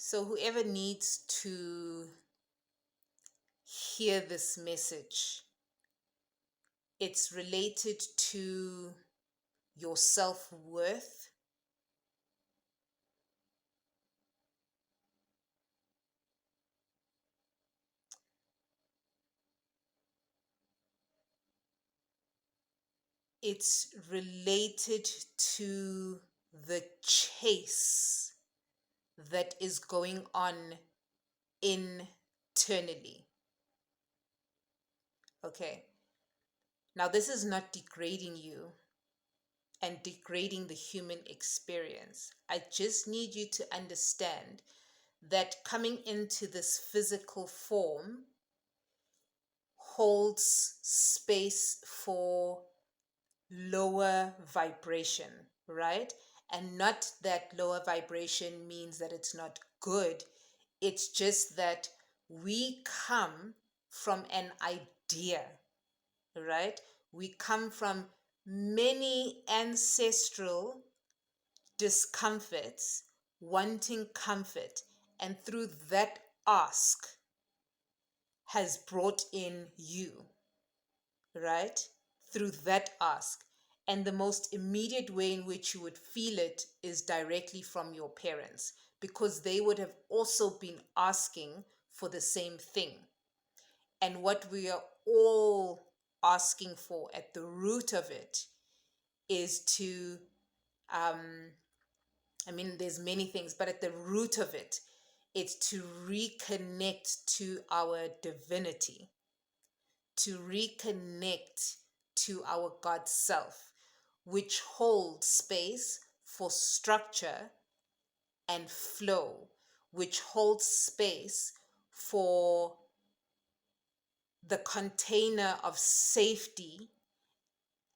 So whoever needs to hear this message, it's related to your self-worth. It's related to the chase that is going on internally. Okay. Now, this is not degrading you and degrading the human experience. I just need you to understand that coming into this physical form holds space for lower vibration, right? And not that lower vibration means that it's not good. It's just that we come from an idea, right? We come from many ancestral discomforts, wanting comfort, and through that ask has brought in you, right? Through that ask. And the most immediate way in which you would feel it is directly from your parents, because they would have also been asking for the same thing. And what we are all asking for at the root of it is to, there's many things, but at the root of it, it's to reconnect to our divinity, to reconnect to our God self, which holds space for structure and flow, which holds space for the container of safety,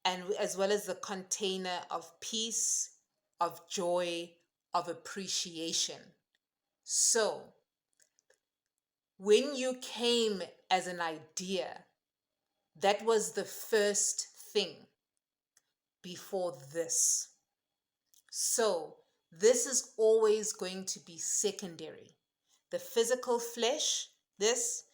and as well as the container of peace, of joy, of appreciation. So, when you came as an idea, that was the first thing before this. So, this is always going to be secondary. The physical flesh, this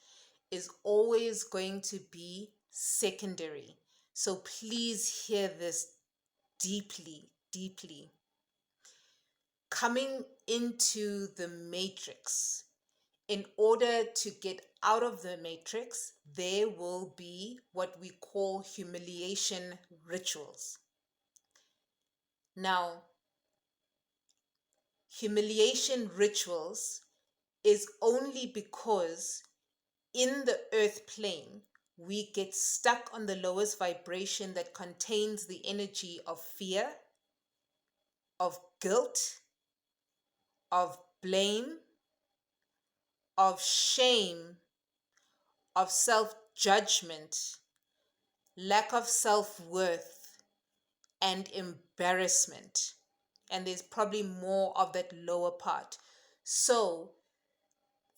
is always going to be secondary. So, please hear this deeply, deeply. Coming into the matrix, in order to get out of the matrix, there will be what we call humiliation rituals. Now, humiliation rituals is only because in the earth plane, we get stuck on the lowest vibration that contains the energy of fear, of guilt, of blame, of shame, of self-judgment, lack of self-worth, and embarrassment. And there's probably more of that lower part. So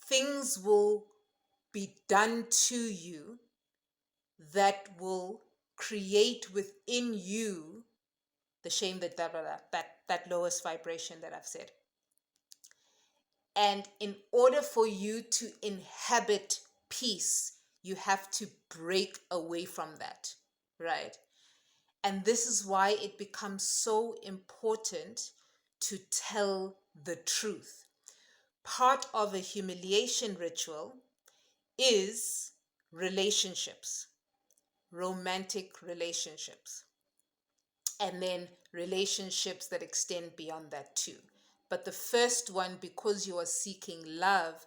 things will be done to you that will create within you the shame, that lowest vibration that I've said. And in order for you to inhabit peace, you have to break away from that, right? And this is why it becomes so important to tell the truth. Part of a humiliation ritual is relationships, romantic relationships, and then relationships that extend beyond that too. But the first one, because you are seeking love,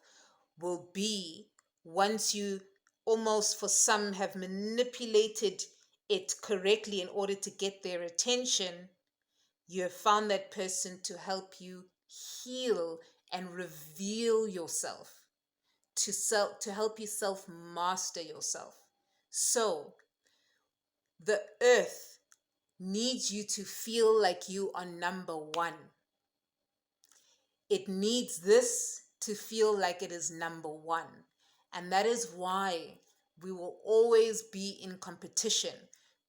will be once you almost, for some, have manipulated it correctly in order to get their attention, you have found that person to help you heal and reveal yourself, to help you self-master yourself. So the earth needs you to feel like you are number one. It needs this to feel like it is number one. And that is why we will always be in competition,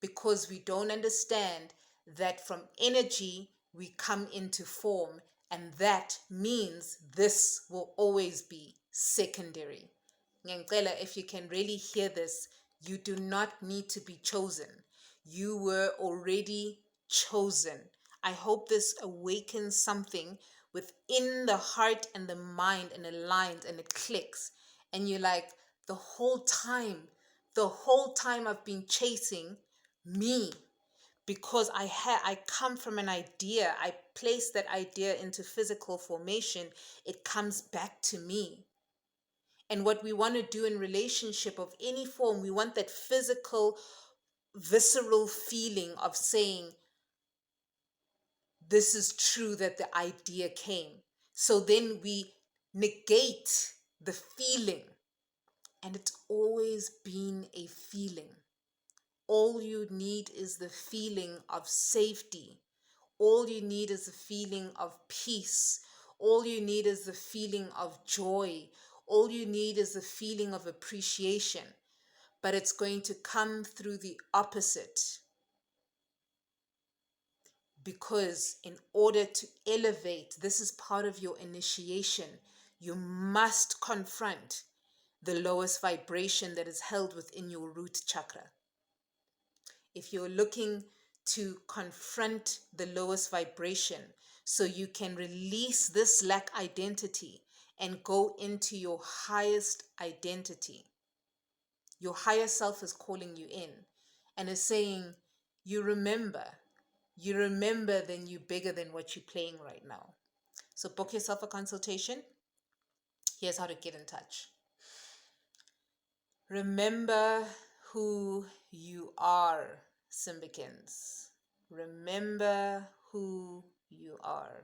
because we don't understand that from energy we come into form, And that means this will always be secondary. Ngicela, if you can really hear this, you do not need to be chosen. You were already chosen. I hope this awakens something within the heart and the mind and aligns and it clicks. And you're like, the whole time I've been chasing me because I come from an idea. I place that idea into physical formation. It comes back to me. And what we want to do in relationship of any form, we want that physical, visceral feeling of saying, this is true that the idea came. So then we negate the feeling. And it's always been a feeling. All you need is the feeling of safety. All you need is a feeling of peace. All you need is the feeling of joy. All you need is the feeling of appreciation. But it's going to come through the opposite. Because in order to elevate, this is part of your initiation, you must confront the lowest vibration that is held within your root chakra. If you're looking to confront the lowest vibration so you can release this lack identity and go into your highest identity, your higher self is calling you in and is saying, you remember, then you're bigger than what you're playing right now. So book yourself a consultation. Here's how to get in touch. Remember who you are, Symbicans. Remember who you are.